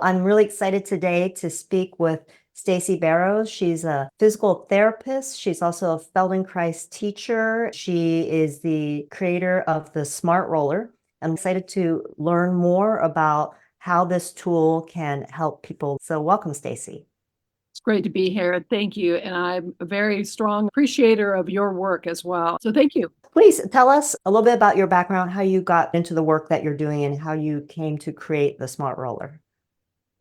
I'm really excited today to speak with Stacy Barrows. She's a physical therapist. She's also a Feldenkrais teacher. She is the creator of the Smartroller. I'm excited to learn more about how this tool can help people. So welcome, Stacy. It's great to be here. Thank you. And I'm a very strong appreciator of your work as well. So thank you. Please tell us a little bit about your background, how you got into the work that you're doing, and how you came to create the Smartroller.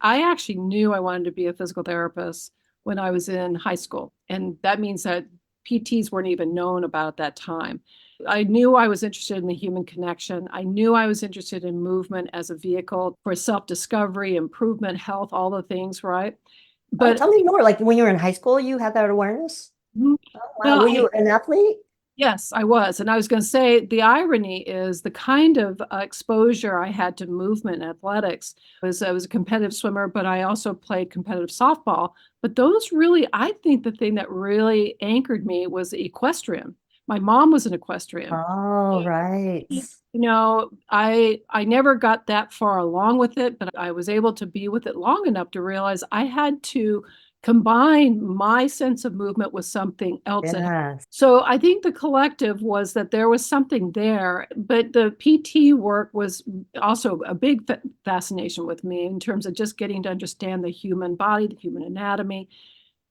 I actually knew I wanted to be a physical therapist when I was in high school. And that means that PTs weren't even known about at that time. I knew I was interested in the human connection. I knew I was interested in movement as a vehicle for self-discovery, improvement, health, all the things, right? Oh, But tell me more. Like when you were in high school, you had that awareness? mm, Oh, wow. well, Were you an athlete? yes, I was. And I was going to say the irony is the kind of exposure I had to movement and athletics was I was a competitive swimmer, but I also played competitive softball. But those really, I think the thing that really anchored me was equestrian. My mom was an equestrian. Oh, right. I never got that far along with it, but I was able to be with it long enough to realize I had to combine my sense of movement with something else. Yes. So I think the collective was that there was something there, but the PT work was also a big fascination with me in terms of just getting to understand the human body, the human anatomy.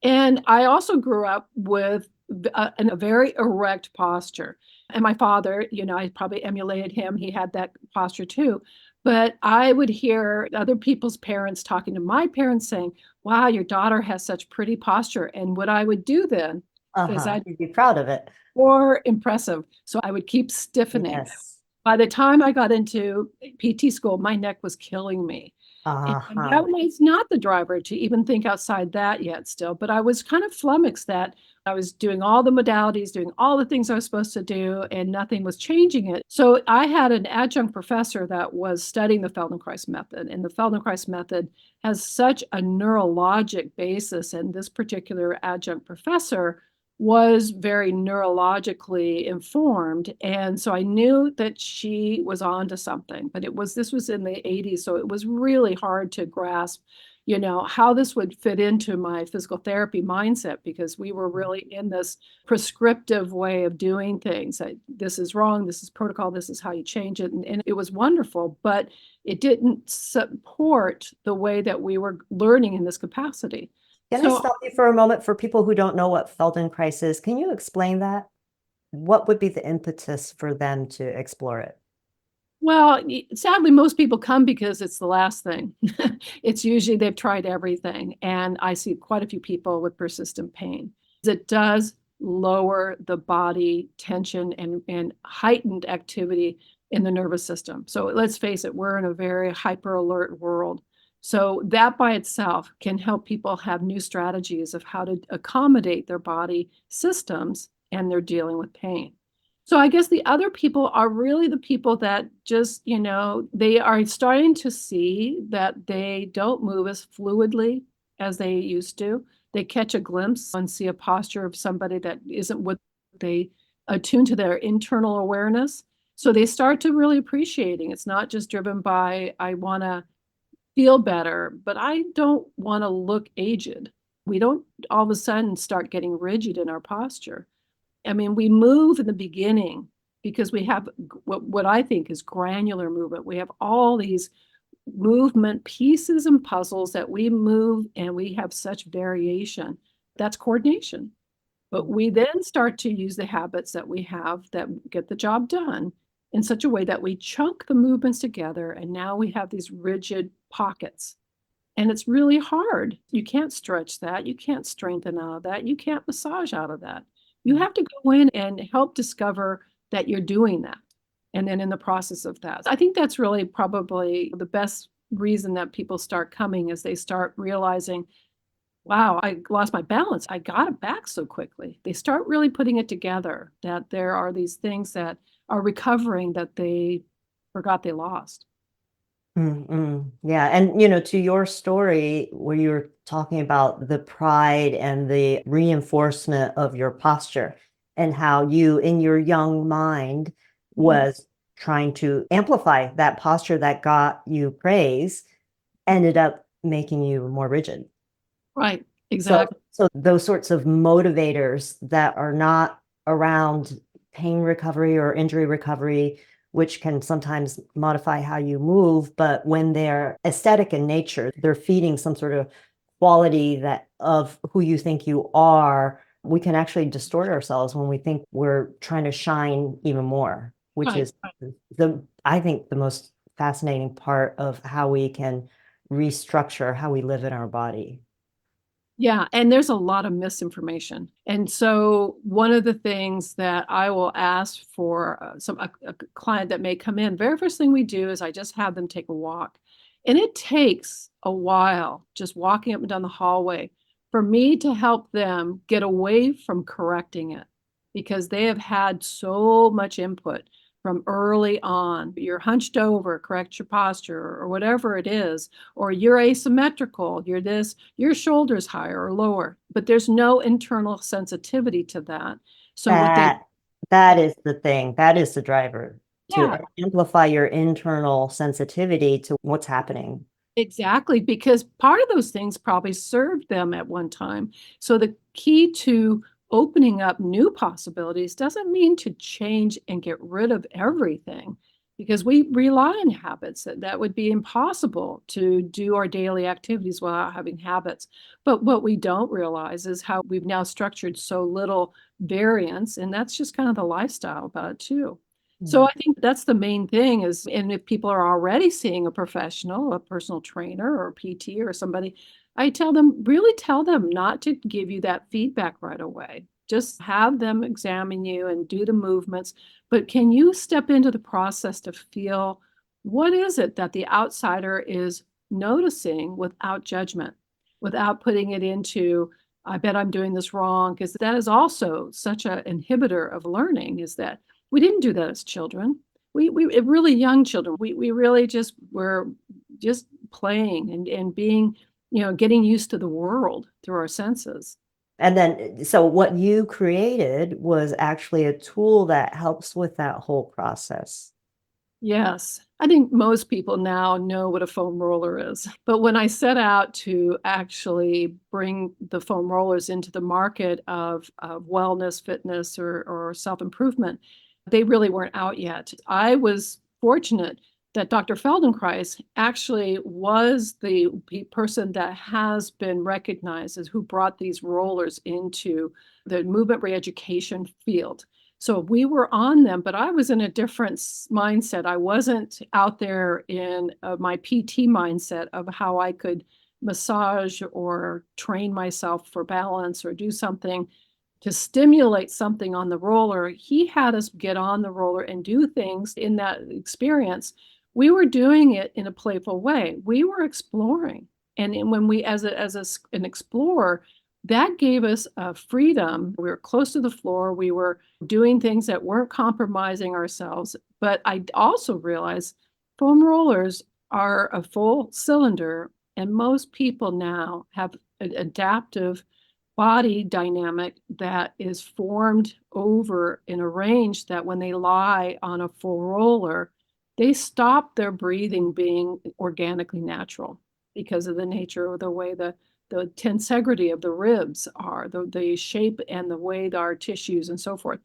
And I also grew up with a very erect posture. And my father, I probably emulated him. He had that posture too. But I would hear other people's parents talking to my parents saying, wow, your daughter has such pretty posture. And what I would do then is Uh-huh. I'd You'd be proud of it. more impressive. So I would keep stiffening. Yes. By the time I got into PT school, my neck was killing me. And Uh-huh. that was not the driver to even think outside that yet still, but I was kind of flummoxed that I was doing all the modalities, doing all the things I was supposed to do, and nothing was changing it. So I had an adjunct professor that was studying the Feldenkrais method, and the Feldenkrais method has such a neurologic basis, and this particular adjunct professor was very neurologically informed. And so I knew that she was on to something, but this was in the 80s. So it was really hard to grasp, how this would fit into my physical therapy mindset, because we were really in this prescriptive way of doing things. This is wrong, this is protocol, this is how you change it. And it was wonderful, but it didn't support the way that we were learning in this capacity. Can I So stop you for a moment for people who don't know what Feldenkrais is? Can you explain that? What would be the impetus for them to explore it? well, sadly, most people come because it's the last thing. It's usually they've tried everything. And I see quite a few people with persistent pain. It does lower the body tension and heightened activity in the nervous system. So let's face it, we're in a very hyper alert world. So that by itself can help people have new strategies of how to accommodate their body systems and they're dealing with pain. So I guess the other people are really the people that just, they are starting to see that they don't move as fluidly as they used to. They catch a glimpse and see a posture of somebody that isn't what they attune to their internal awareness. So they start to really appreciating. It's not just driven by, I want to feel better, but I don't want to look aged. We don't all of a sudden start getting rigid in our posture. I mean, we move in the beginning because we have what I think is granular movement. We have all these movement pieces and puzzles that we move, and we have such variation. That's coordination. But we then start to use the habits that we have that get the job done in such a way that we chunk the movements together, and now we have these rigid pockets. And it's really hard. You can't stretch that. You can't strengthen out of that. You can't massage out of that. You have to go in and help discover that you're doing that. And then in the process of that, I think that's really probably the best reason that people start coming is they start realizing, wow, I lost my balance. I got it back so quickly. They start really putting it together that there are these things that are recovering that they forgot they lost. Mm-mm. Yeah. And, to your story where you were talking about the pride and the reinforcement of your posture and how you, in your young mind, Mhm. was trying to amplify that posture that got you praise, ended up making you more rigid. Right. So, Exactly. so those sorts of motivators that are not around pain recovery or injury recovery, which can sometimes modify how you move, but when they're aesthetic in nature, they're feeding some sort of quality that of who you think you are. We can actually distort ourselves when we think we're trying to shine even more, which Right. is I think the most fascinating part of how we can restructure how we live in our body. Yeah, and there's a lot of misinformation. And so one of the things that I will ask for a client that may come in, very first thing we do is I just have them take a walk. And it takes a while just walking up and down the hallway for me to help them get away from correcting it because they have had so much input from early on. You're hunched over, correct your posture or whatever it is, or you're asymmetrical, you're this, your shoulders higher or lower, but there's no internal sensitivity to that. So what they, That is the thing. That is the driver to yeah, amplify your internal sensitivity to what's happening. exactly, because part of those things probably served them at one time. So the key to opening up new possibilities doesn't mean to change and get rid of everything, because we rely on habits. That would be impossible to do our daily activities without having habits. But what we don't realize is how we've now structured so little variance, and that's just kind of the lifestyle about it too. So Mm. I think that's the main thing is, and if people are already seeing a professional, a personal trainer or a PT or somebody, I tell them, really tell them not to give you that feedback right away. Just have them examine you and do the movements. But can you step into the process to feel what is it that the outsider is noticing without judgment, without putting it into, I bet I'm doing this wrong, because that is also such an inhibitor of learning, is that we didn't do that as children. We really young children. We really just were just playing and being, getting used to the world through our senses. And then, so what you created was actually a tool that helps with that whole process. Yes. I think most people now know what a foam roller is. But when I set out to actually bring the foam rollers into the market of wellness, fitness, or self-improvement, they really weren't out yet. I was fortunate that Dr. Feldenkrais actually was the person that has been recognized as who brought these rollers into the movement reeducation field. So we were on them, but I was in a different mindset. I wasn't out there in my PT mindset of how I could massage or train myself for balance or do something to stimulate something on the roller. He had us get on the roller and do things in that experience. We were doing it in a playful way. We were exploring. And when we, an explorer, that gave us a freedom. We were close to the floor. We were doing things that weren't compromising ourselves. But I also realized foam rollers are a full cylinder, and most people now have an adaptive body dynamic that is formed over in a range that when they lie on a full roller, they stop their breathing being organically natural because of the nature of the way the tensegrity of the ribs are, the shape and the way our tissues and so forth.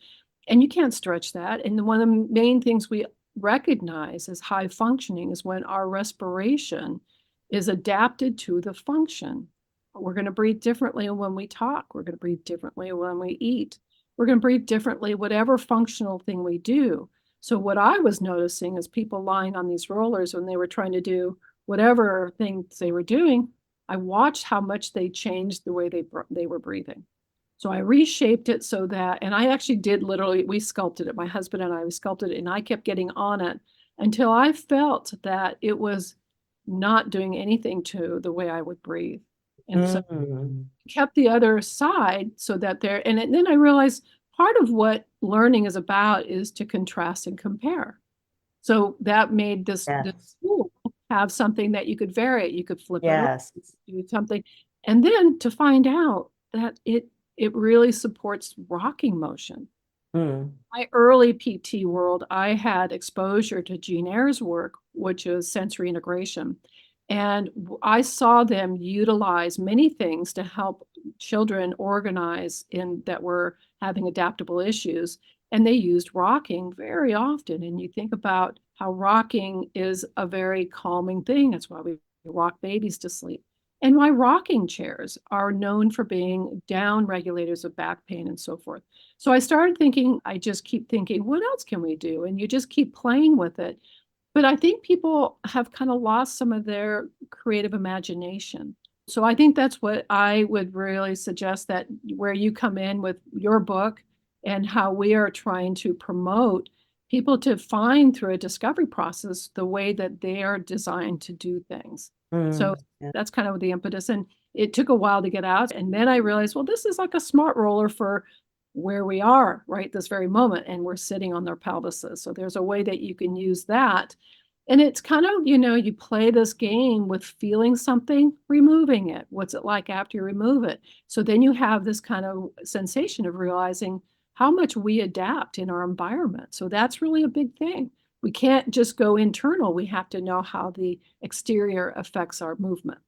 And you can't stretch that. And one of the main things we recognize as high functioning is when our respiration is adapted to the function. We're going to breathe differently when we talk. We're going to breathe differently when we eat. We're going to breathe differently, whatever functional thing we do. So what I was noticing is people lying on these rollers when they were trying to do whatever things they were doing, I watched how much they changed the way they were breathing. So I reshaped it so that, and I actually did literally, we sculpted it. My husband and I, we sculpted it, and I kept getting on it until I felt that it was not doing anything to the way I would breathe. And so Mm. kept the other side so that there, and then I realized part of what learning is about is to contrast and compare. So that made this Yes. tool have something that you could vary it. You could flip it over, Yes. do something, and then to find out that it really supports rocking motion. Mm. My early PT world, I had exposure to Jean Eyre's work, which is sensory integration. And I saw them utilize many things to help children organize in that were having adaptable issues. And they used rocking very often. And you think about how rocking is a very calming thing. That's why we rock babies to sleep. And why rocking chairs are known for being down regulators of back pain and so forth. So I started thinking, I just keep thinking, what else can we do? And you just keep playing with it. But I think people have kind of lost some of their creative imagination. So I think that's what I would really suggest, that where you come in with your book and how we are trying to promote people to find through a discovery process the way that they are designed to do things. So Yeah. that's kind of the impetus. And it took a while to get out. And then I realized, well, this is like a smart roller for where we are right this very moment, and we're sitting on their pelvises. So there's a way that you can use that. And it's kind of, you play this game with feeling something, removing it. What's it like after you remove it? So then you have this kind of sensation of realizing how much we adapt in our environment. So that's really a big thing. We can't just go internal. We have to know how the exterior affects our movement.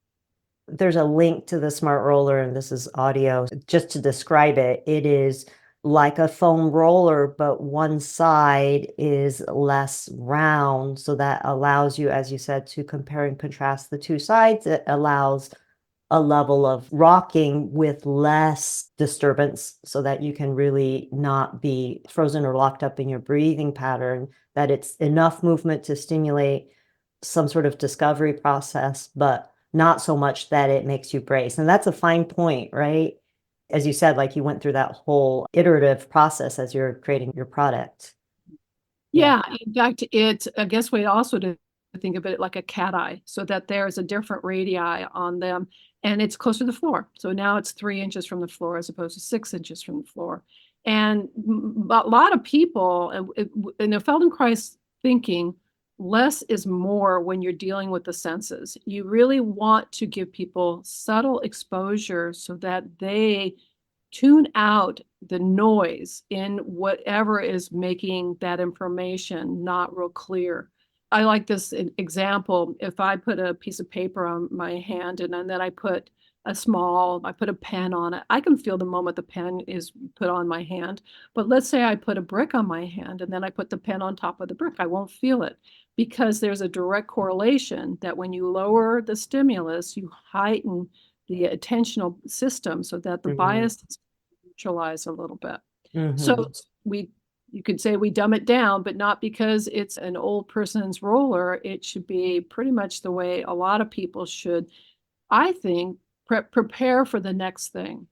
There's a link to the Smart Roller, and this is audio. Just to describe it, it is like a foam roller, but one side is less round. So that allows you, as you said, to compare and contrast the two sides. It allows a level of rocking with less disturbance so that you can really not be frozen or locked up in your breathing pattern, that it's enough movement to stimulate some sort of discovery process, but not so much that it makes you brace. And that's a fine point, right? As you said, like you went through that whole iterative process as you're creating your product. Yeah, in fact, it's a guess way also to think of it like a cat eye, so that there's a different radii on them, and it's closer to the floor. So now it's 3 inches from the floor as opposed to 6 inches from the floor. And a lot of people in the Feldenkrais thinking, less is more when you're dealing with the senses. You really want to give people subtle exposure so that they tune out the noise in whatever is making that information not real clear. I like this example. If I put a piece of paper on my hand and then I put a pen on it, I can feel the moment the pen is put on my hand. But let's say I put a brick on my hand and then I put the pen on top of the brick, I won't feel it, because there's a direct correlation that when you lower the stimulus, you heighten the attentional system so that the bias is neutralized a little bit. So you could say we dumb it down, but not because it's an old person's roller. It should be pretty much the way a lot of people should, I think, prepare for the next thing.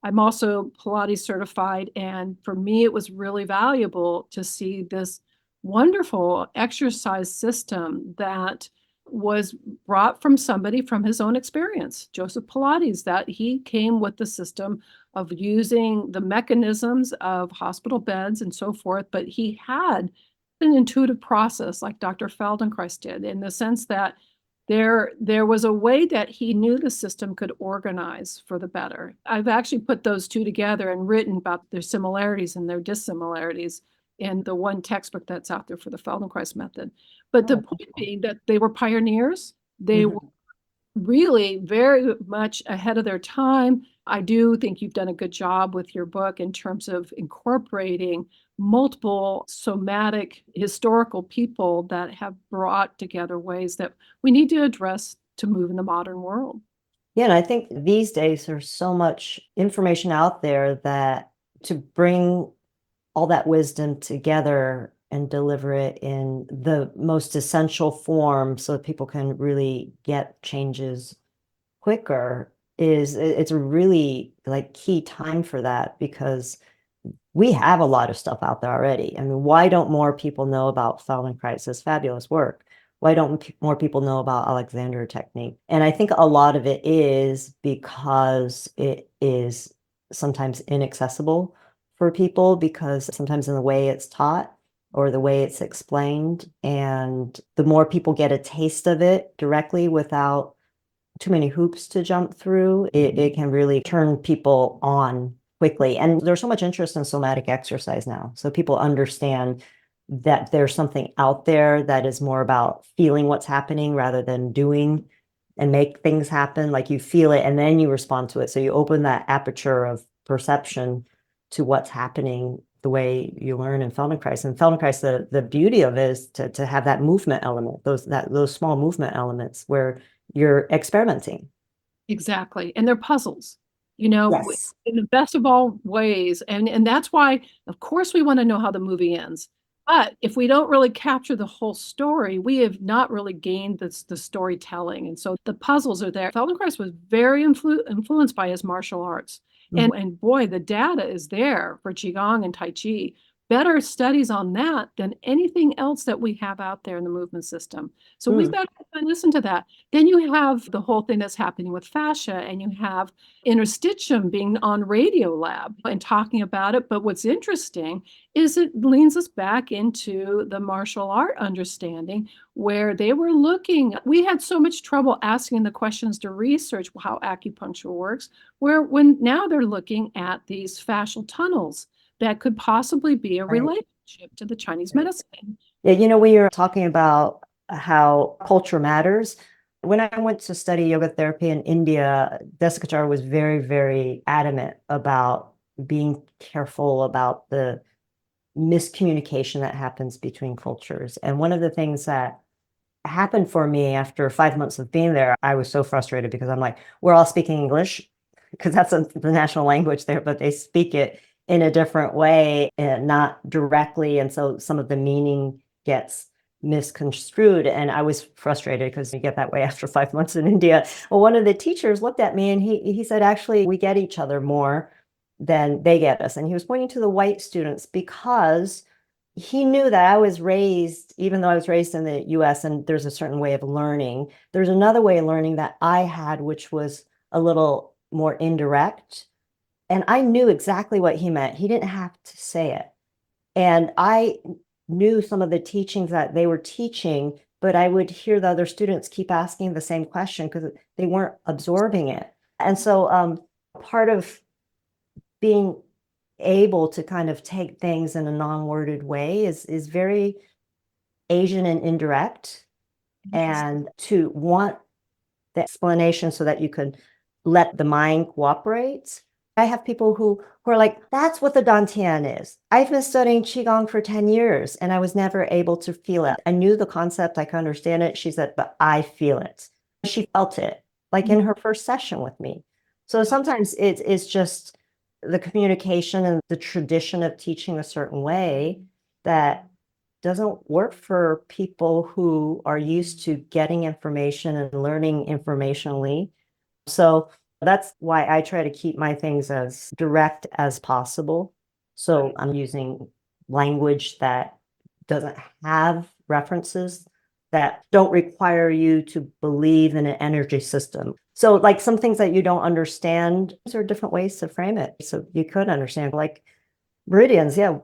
I'm also Pilates certified, and for me, it was really valuable to see this wonderful exercise system that was brought from somebody from his own experience, Joseph Pilates, that he came with the system of using the mechanisms of hospital beds and so forth, but he had an intuitive process like Dr. Feldenkrais did, in the sense that there was a way that he knew the system could organize for the better. I've actually put those two together and written about their similarities and their dissimilarities in the one textbook that's out there for the Feldenkrais method. But the point being that they were pioneers. They were really very much ahead of their time. I do think you've done a good job with your book in terms of incorporating multiple somatic historical people that have brought together ways that we need to address to move in the modern world. Yeah, and I think these days there's so much information out there that to bring all that wisdom together and deliver it in the most essential form so that people can really get changes quicker it's a really like key time for that, because we have a lot of stuff out there already. I mean, why don't more people know about Feldenkrais's fabulous work? Why don't more people know about Alexander technique? And I think a lot of it is because it is sometimes inaccessible for people, because sometimes in the way it's taught or the way it's explained, and the more people get a taste of it directly without too many hoops to jump through, it can really turn people on quickly. And there's so much interest in somatic exercise now. So people understand that there's something out there that is more about feeling what's happening rather than doing and make things happen. Like you feel it and then you respond to it. So you open that aperture of perception to what's happening the way you learn in Feldenkrais. And Feldenkrais, the beauty of it is to have that movement element, those small movement elements where you're experimenting. Exactly. And they're puzzles, you know, Yes. in the best of all ways. And that's why, of course, we want to know how the movie ends. But if we don't really capture the whole story, we have not really gained the storytelling. And so the puzzles are there. Feldenkrais was very influenced by his martial arts. And boy, the data is there for Qigong and Tai Chi. Better studies on that than anything else that we have out there in the movement system. So we've got to listen to that. Then you have the whole thing that's happening with fascia, and you have interstitium being on Radiolab and talking about it. But what's interesting is it leans us back into the martial art understanding where they were looking. We had so much trouble asking the questions to research how acupuncture works, where when now they're looking at these fascial tunnels that could possibly be a Right. relationship to the Chinese medicine. Yeah, we were talking about how culture matters. When I went to study yoga therapy in India, Desikachar was very, very adamant about being careful about the miscommunication that happens between cultures. And one of the things that happened for me after 5 months of being there, I was so frustrated because I'm like, we're all speaking English because that's the national language there, but they speak it in a different way and not directly. And so some of the meaning gets misconstrued. And I was frustrated because you get that way after 5 months in India. Well, one of the teachers looked at me and he said, actually, we get each other more than they get us. And he was pointing to the white students because he knew that I was raised, even though I was raised in the US and there's a certain way of learning, there's another way of learning that I had, which was a little more indirect. And I knew exactly what he meant. He didn't have to say it. And I knew some of the teachings that they were teaching, but I would hear the other students keep asking the same question because they weren't absorbing it. And so part of being able to kind of take things in a non-worded way is very Asian and indirect, and to want the explanation so that you can let the mind cooperate. I have people who are like, that's what the Dantian is. I've been studying Qigong for 10 years and I was never able to feel it. I knew the concept, I could understand it. She said, but I feel it. She felt it, like in her first session with me. So sometimes it's just the communication and the tradition of teaching a certain way that doesn't work for people who are used to getting information and learning informationally. So that's why I try to keep my things as direct as possible. So I'm using language that doesn't have references that don't require you to believe in an energy system. So like some things that you don't understand, there are different ways to frame it. So you could understand like meridians. Yeah,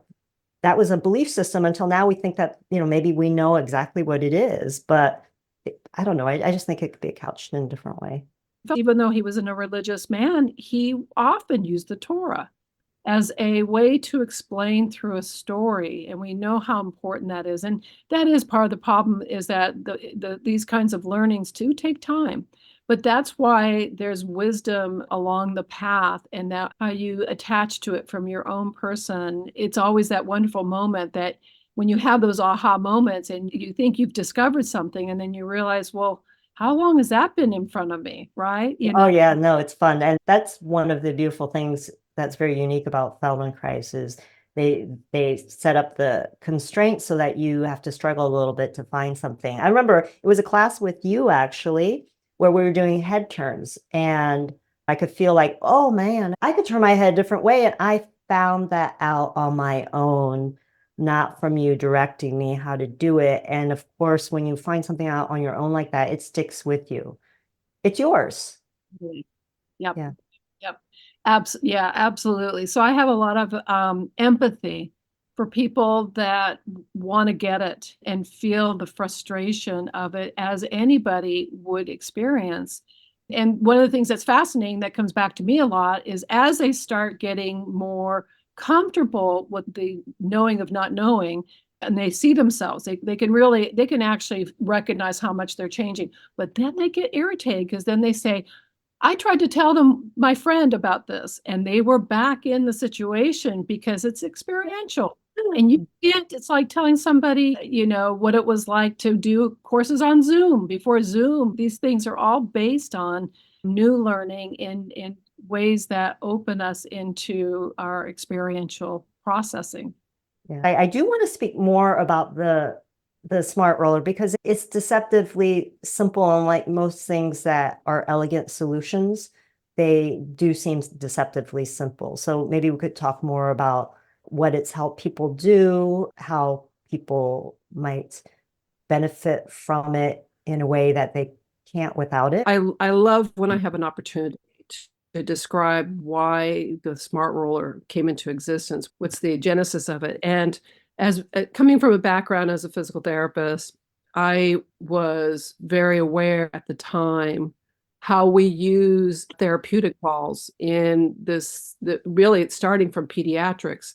that was a belief system until now we think that, maybe we know exactly what it is, but I don't know. I just think it could be couched in a different way. Even though he wasn't a religious man, he often used the Torah as a way to explain through a story. And we know how important that is. And that is part of the problem, is that these kinds of learnings do take time. But that's why there's wisdom along the path, and that how you attach to it from your own person. It's always that wonderful moment that when you have those aha moments and you think you've discovered something, and then you realize, well, how long has that been in front of me, right? Oh yeah, no, it's fun. And that's one of the beautiful things that's very unique about Feldenkrais is they set up the constraints so that you have to struggle a little bit to find something. I remember it was a class with you actually where we were doing head turns and I could feel like, oh man, I could turn my head a different way. And I found that out on my own, not from you directing me how to do it. And of course, when you find something out on your own like that, it sticks with you. It's yours. Yep. Yeah. Yep. Yeah, absolutely. So I have a lot of empathy for people that want to get it and feel the frustration of it as anybody would experience. And one of the things that's fascinating that comes back to me a lot is as they start getting more comfortable with the knowing of not knowing, and they see themselves. They can actually recognize how much they're changing. But then they get irritated because then they say, I tried to tell them, my friend, about this, and they were back in the situation because it's experiential. And you can't, it's like telling somebody, what it was like to do courses on Zoom before Zoom. These things are all based on new learning in ways that open us into our experiential processing. Yeah. I do want to speak more about the smart roller because it's deceptively simple, and like most things that are elegant solutions, they do seem deceptively simple. So maybe we could talk more about what it's helped people do, how people might benefit from it in a way that they can't without it. I love when I have an opportunity to describe why the Smart Roller came into existence. What's the genesis of it? And as coming from a background as a physical therapist, I was very aware at the time how we use therapeutic balls in this, really it's starting from pediatrics.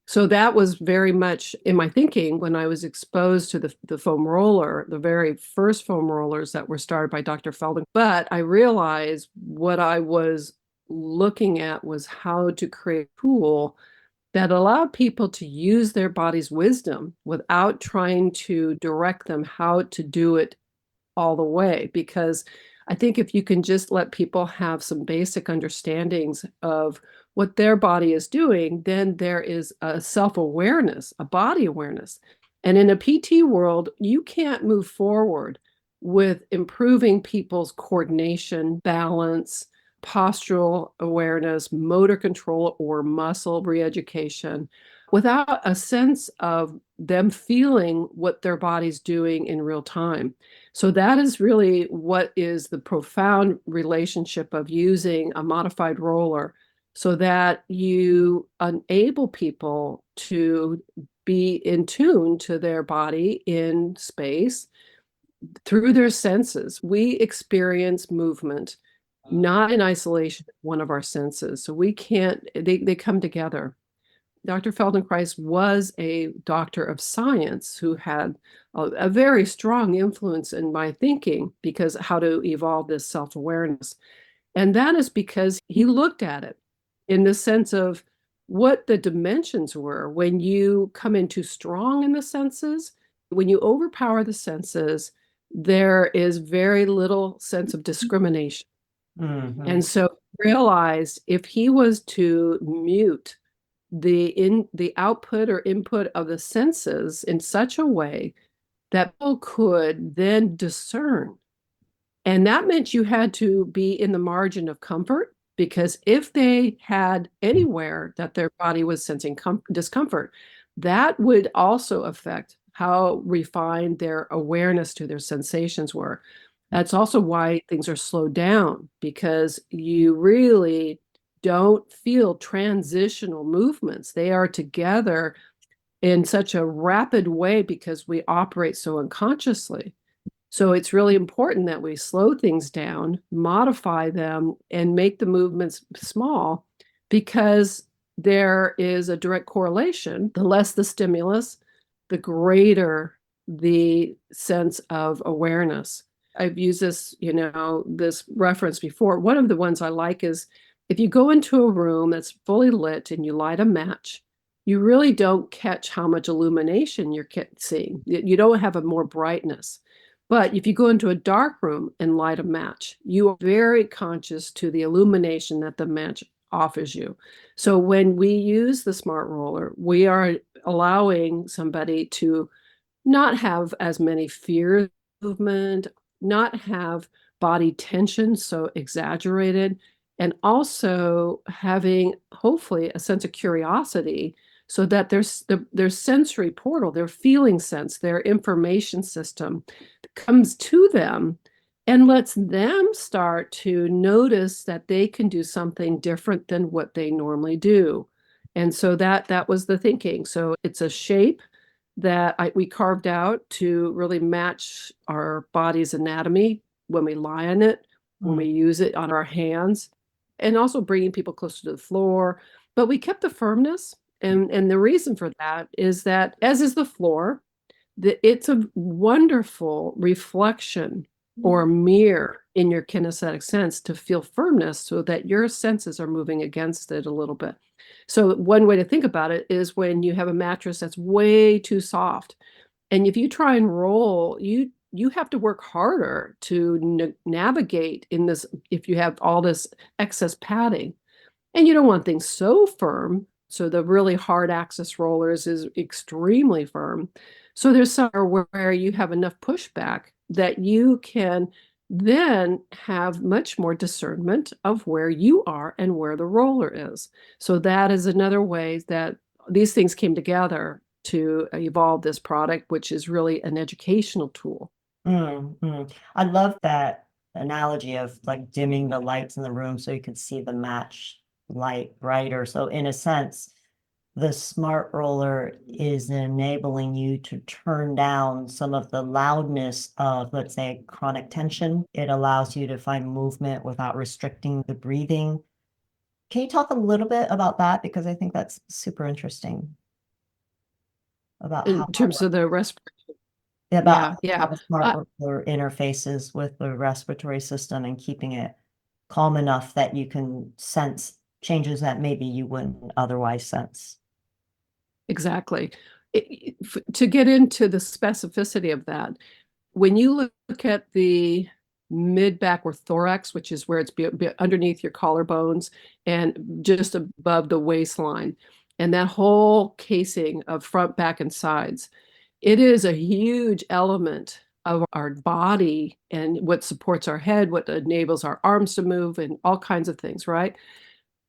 So that was very much in my thinking when I was exposed to the foam roller, the very first foam rollers that were started by Dr. Feldenkrais. But I realized what I was looking at was how to create a tool that allowed people to use their body's wisdom without trying to direct them how to do it all the way. Because I think if you can just let people have some basic understandings of what their body is doing, then there is a self-awareness, a body awareness. And in a PT world, you can't move forward with improving people's coordination, balance, postural awareness, motor control, or muscle reeducation without a sense of them feeling what their body's doing in real time. So that is really what is the profound relationship of using a modified roller so that you enable people to be in tune to their body in space through their senses. We experience movement not in isolation, one of our senses. So we can't, they come together. Dr. Feldenkrais was a doctor of science who had a very strong influence in my thinking because how to evolve this self-awareness. And that is because he looked at it in the sense of what the dimensions were when you come in too strong in the senses, when you overpower the senses, there is very little sense of discrimination. Mhm. And so realized if he was to mute the output or input of the senses in such a way that people could then discern. And that meant you had to be in the margin of comfort, because if they had anywhere that their body was sensing discomfort, that would also affect how refined their awareness to their sensations were. That's also why things are slowed down, because you really don't feel transitional movements. They are together in such a rapid way because we operate so unconsciously. So it's really important that we slow things down, modify them, and make the movements small, because there is a direct correlation. The less the stimulus, the greater the sense of awareness. I've used this, this reference before. One of the ones I like is if you go into a room that's fully lit and you light a match, you really don't catch how much illumination you're seeing. You don't have a more brightness. But if you go into a dark room and light a match, you are very conscious to the illumination that the match offers you. So when we use the Smart Roller, we are allowing somebody to not have as many fears movement, not have body tension so exaggerated, and also having hopefully a sense of curiosity so that their sensory portal, their feeling sense, their information system comes to them and lets them start to notice that they can do something different than what they normally do. And so that was the thinking. So it's a shape that we carved out to really match our body's anatomy when we lie on it, when we use it on our hands, and also bringing people closer to the floor. But we kept the firmness And the reason for that is that, as is the floor, it's a wonderful reflection or mirror in your kinesthetic sense to feel firmness so that your senses are moving against it a little bit. So one way to think about it is when you have a mattress that's way too soft, and if you try and roll, you have to work harder to navigate in this if you have all this excess padding. And you don't want things so firm. So the really hard axis rollers is extremely firm. So there's somewhere where you have enough pushback that you can then have much more discernment of where you are and where the roller is. So that is another way that these things came together to evolve this product, which is really an educational tool. I love that analogy of like dimming the lights in the room so you can see the match light brighter. So in a sense, the smart roller is enabling you to turn down some of the loudness of, let's say, chronic tension. It allows you to find movement without restricting the breathing. Can you talk a little bit about that? Because I think that's super interesting about how In terms of the respiration. about Yeah. how the smart roller interfaces with the respiratory system and keeping it calm enough that you can sense changes that maybe you wouldn't otherwise sense. Exactly. To get into the specificity of that, when you look at the mid-back or thorax, which is where it's underneath your collarbones and just above the waistline, and that whole casing of front, back, and sides, it is a huge element of our body and what supports our head, what enables our arms to move, and all kinds of things, right?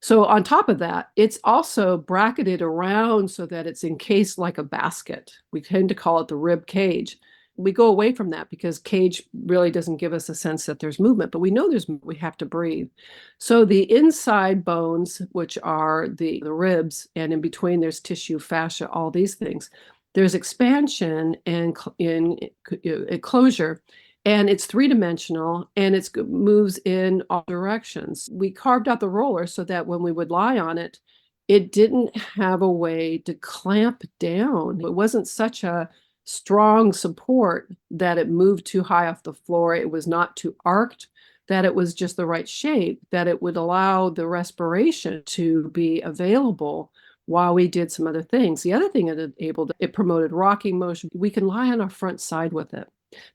So on top of that, it's also bracketed around so that it's encased like a basket. We tend to call it the rib cage. We go away from that because cage really doesn't give us a sense that there's movement, but we know we have to breathe. So the inside bones, which are the ribs, and in between there's tissue, fascia, all these things. There's expansion and in closure, and it's three-dimensional, and it moves in all directions. We carved out the roller so that when we would lie on it, it didn't have a way to clamp down. It wasn't such a strong support that it moved too high off the floor. It was not too arced, that it was just the right shape, that it would allow the respiration to be available while we did some other things. The other thing it promoted rocking motion. We can lie on our front side with it.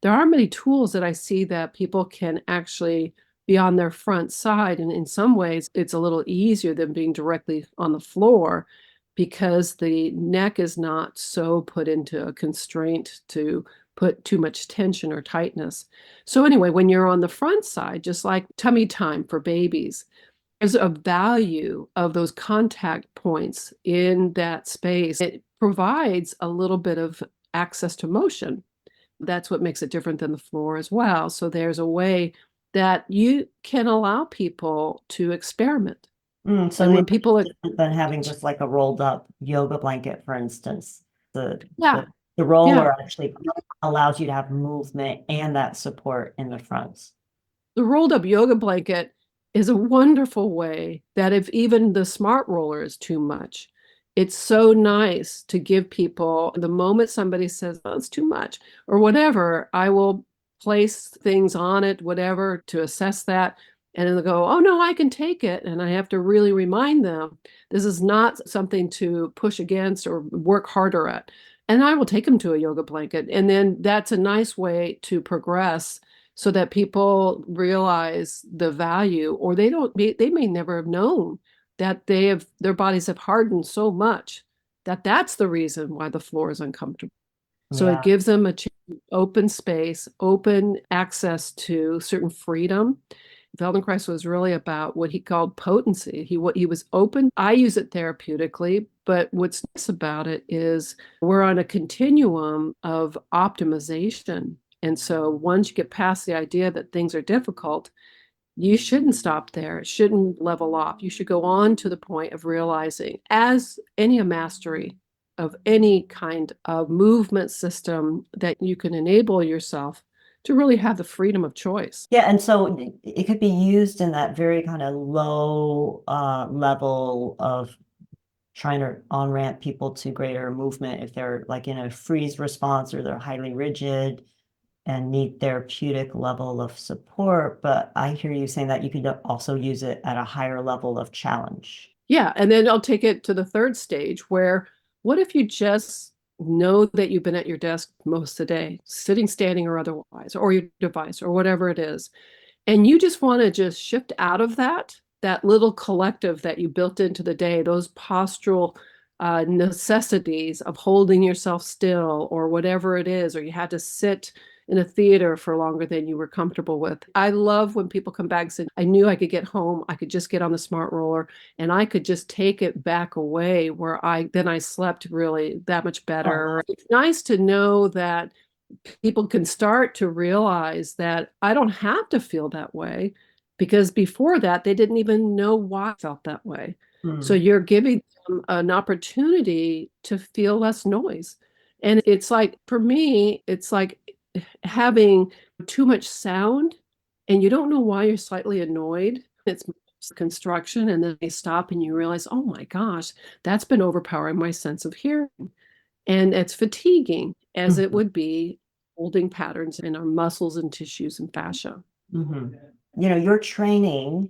There are many tools that I see that people can actually be on their front side. And in some ways, it's a little easier than being directly on the floor because the neck is not so put into a constraint to put too much tension or tightness. So anyway, when you're on the front side, just like tummy time for babies, there's a value of those contact points in that space. It provides a little bit of access to motion. That's what makes it different than the floor as well. So there's a way that you can allow people to experiment. So and when people than having just like a rolled up yoga blanket, for instance, the yeah roller actually allows you to have movement and that support in the front. The rolled up yoga blanket is a wonderful way that if even the smart roller is too much, it's so nice to give people, the moment somebody says, oh, it's too much or whatever, I will place things on it, whatever, to assess that. And then they'll go, oh, no, I can take it. And I have to really remind them, this is not something to push against or work harder at. And I will take them to a yoga blanket. And then that's a nice way to progress so that people realize the value, or they may never have known that their bodies have hardened so much that that's the reason why the floor is uncomfortable. So it gives them open space, open access to certain freedom. Feldenkrais was really about what he called potency. He was open. I use it therapeutically, but what's nice about it is we're on a continuum of optimization. And so once you get past the idea that things are difficult, you shouldn't stop there. It shouldn't level off. You should go on to the point of realizing, as any mastery of any kind of movement system, that you can enable yourself to really have the freedom of choice. Yeah, and so it could be used in that very kind of low level of trying to on-ramp people to greater movement if they're like in a freeze response or they're highly rigid and need therapeutic level of support. But I hear you saying that you could also use it at a higher level of challenge. Yeah. And then I'll take it to the third stage where what if you just know that you've been at your desk most of the day, sitting, standing, or otherwise, or your device, or whatever it is, and you just want to just shift out of that little collective that you built into the day, those postural necessities of holding yourself still or whatever it is, or you had to sit in a theater for longer than you were comfortable with. I love when people come back and say, I knew I could get home, I could just get on the Smartroller and I could just take it back away where I slept really that much better. It's nice to know that people can start to realize that I don't have to feel that way, because before that, they didn't even know why I felt that way. So you're giving them an opportunity to feel less noise. And it's like, for me, it's like having too much sound and you don't know why you're slightly annoyed. It's construction, and then they stop and you realize, oh my gosh, that's been overpowering my sense of hearing. And it's fatiguing, as it would be holding patterns in our muscles and tissues and fascia. You know, your training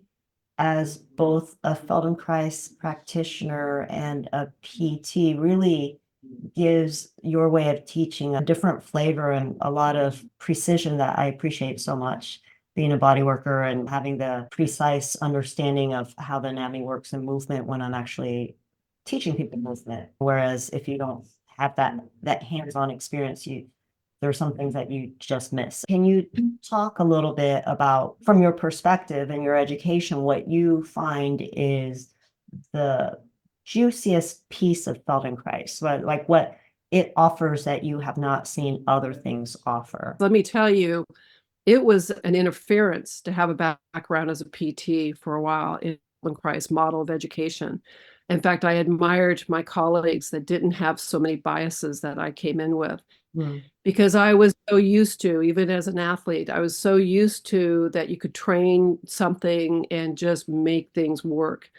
as both a Feldenkrais practitioner and a PT really gives your way of teaching a different flavor and a lot of precision that I appreciate so much, being a body worker and having the precise understanding of how the anatomy works and movement when I'm actually teaching people movement. Whereas if you don't have that hands-on experience, there are some things that you just miss. Can you talk a little bit about, from your perspective and your education, what you find is the juiciest piece of Feldenkrais, like what it offers that you have not seen other things offer? Let me tell you, it was an interference to have a background as a PT for a while in Feldenkrais model of education. In fact, I admired my colleagues that didn't have so many biases that I came in with. Because I was so used to, even as an athlete, I was so used to that you could train something and just make things work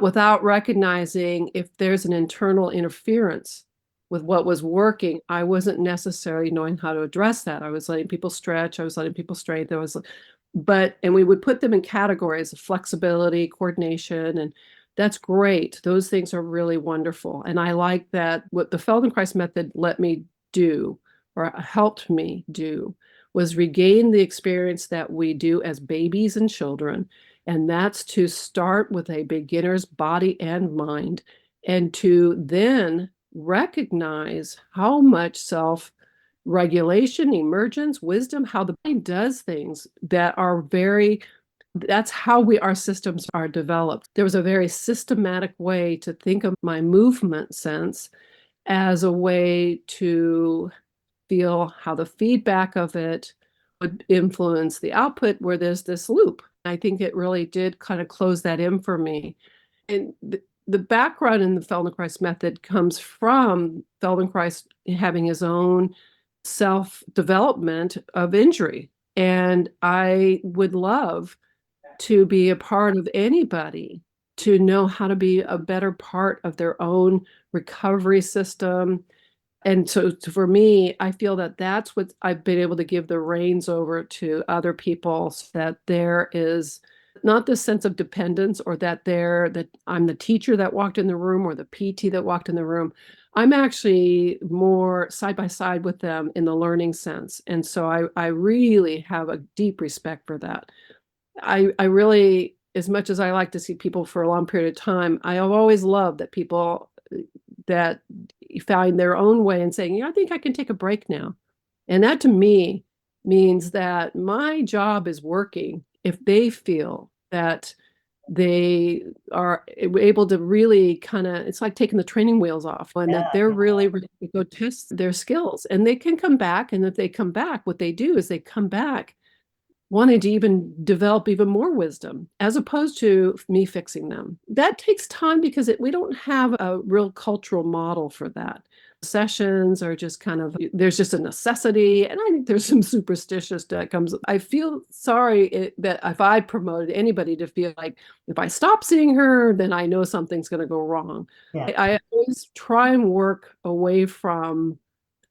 without recognizing if there's an internal interference with what was working. I wasn't necessarily knowing how to address that. I was letting people stretch. I was letting people straight. And we would put them in categories of flexibility, coordination, and that's great. Those things are really wonderful. And I like that what the Feldenkrais method let me do, or helped me do, was regain the experience that we do as babies and children. And that's to start with a beginner's body and mind, and to then recognize how much self-regulation, emergence, wisdom, how the brain does things that are that's how our systems are developed. There was a very systematic way to think of my movement sense as a way to feel how the feedback of it would influence the output, where there's this loop. I think it really did kind of close that in for me. And the background in the Feldenkrais method comes from Feldenkrais having his own self-development of injury. And I would love to be a part of anybody to know how to be a better part of their own recovery system. And so for me, I feel that that's what I've been able to give the reins over to other people, so that there is not this sense of dependence, or that I'm the teacher that walked in the room or the PT that walked in the room. I'm actually more side by side with them in the learning sense. And so I really have a deep respect for that. I really, as much as I like to see people for a long period of time, I have always loved that people that find their own way and saying, I think I can take a break now. And that to me means that my job is working if they feel that they are able to really it's like taking the training wheels off, and that they're really ready to go test their skills. And they can come back. And if they come back, what they do is they come back wanting to even develop even more wisdom, as opposed to me fixing them. That takes time, because we don't have a real cultural model for that. sessions are just kind of, there's just a necessity. And I think there's some superstitious that comes. I feel sorry that if I promoted anybody to feel like if I stop seeing her, then I know something's going to go wrong. Yeah. I always try and work away from,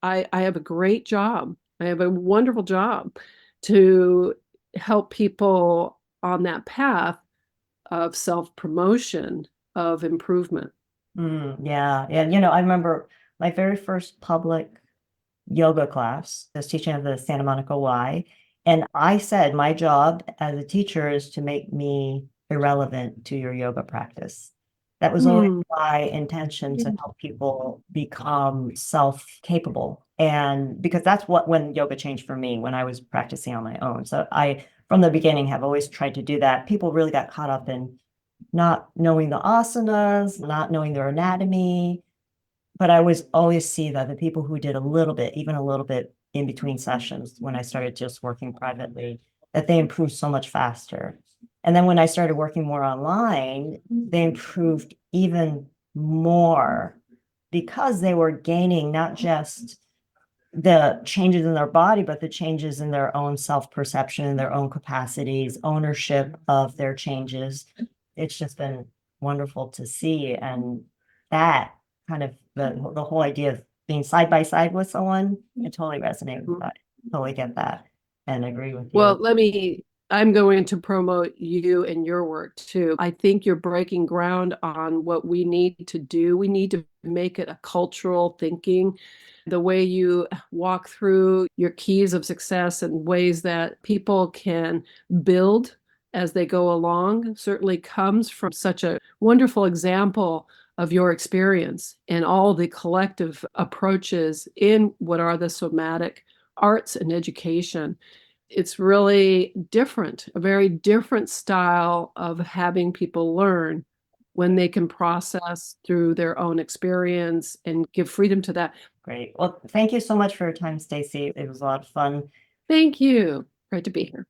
I have a great job. I have a wonderful job to help people on that path of self-promotion, of improvement. Yeah. And, I remember my very first public yoga class. I was teaching at the Santa Monica Y. And I said, my job as a teacher is to make me irrelevant to your yoga practice. That was always my intention, to help people become self-capable. And because that's when yoga changed for me, when I was practicing on my own. So I, from the beginning, have always tried to do that. People really got caught up in not knowing the asanas, not knowing their anatomy. But I was always see that the people who did a little bit, even a little bit in between sessions, when I started just working privately, that they improved so much faster. And then when I started working more online, they improved even more because they were gaining not just the changes in their body, but the changes in their own self-perception, their own capacities, ownership of their changes. It's just been wonderful to see. And that kind of the whole idea of being side by side with someone, I totally resonate with that. Totally get that and agree with you. Well, I'm going to promote you and your work too. I think you're breaking ground on what we need to do. We need to make it a cultural thinking. The way you walk through your keys of success and ways that people can build as they go along certainly comes from such a wonderful example of your experience and all the collective approaches in what are the somatic arts and education. It's really different, a very different style of having people learn when they can process through their own experience and give freedom to that. Great. Well, thank you so much for your time, Stacy. It was a lot of fun. Thank you. Great to be here.